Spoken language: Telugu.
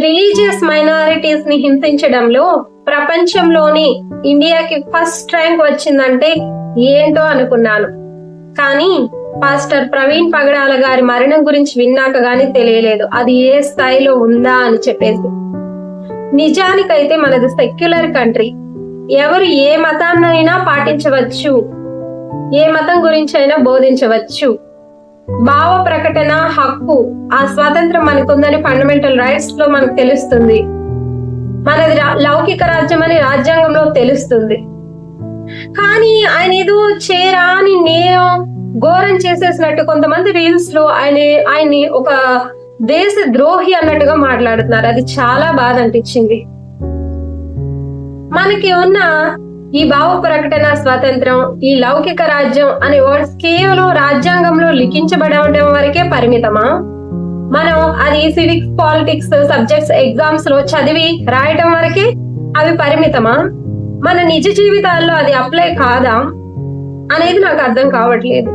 రిలీజియస్ మైనారిటీస్ ని హింసించడంలో ప్రపంచంలోని ఇండియాకి ఫస్ట్ ర్యాంక్ వచ్చిందంటే ఏంటో అనుకున్నాను. కానీ పాస్టర్ ప్రవీణ్ పగడాల గారి మరణం గురించి విన్నాక గానీ తెలియలేదు అది ఏ స్థాయిలో ఉందా అని చెప్పేసి. నిజానికైతే మనది సెక్యులర్ కంట్రీ. ఎవరు ఏ మతాన్నైనా పాటించవచ్చు, ఏ మతం గురించి అయినా బోధించవచ్చు. భావ ప్రకటన హక్కు, ఆ స్వాతంత్రం మనకుందని ఫండమెంటల్ రైట్స్ లో మనకు తెలుస్తుంది. మనది లౌకిక రాజ్యం అని రాజ్యాంగంలో తెలుస్తుంది. కానీ ఆయన ఏదో చేరాని నేరం ఘోరం చేసేసినట్టు కొంతమంది రీల్స్ లో ఆయన్ని ఒక దేశ ద్రోహి అన్నట్టుగా మాట్లాడుతున్నారు. అది చాలా బాధ అనిపించింది. మనకి ఉన్న ఈ భావ ప్రకటన స్వాతంత్రం, ఈ లౌకిక రాజ్యం అనే వర్డ్స్ కేవలం రాజ్యాంగంలో లిఖించబడడం వరకే పరిమితమా? మనం అది సివిక్స్, పాలిటిక్స్ సబ్జెక్ట్స్ ఎగ్జామ్స్ లో చదివి రాయటం వరకే అవి పరిమితమా? మన నిజ జీవితాల్లో అది అప్లై కాదా అనేది నాకు అర్థం కావట్లేదు.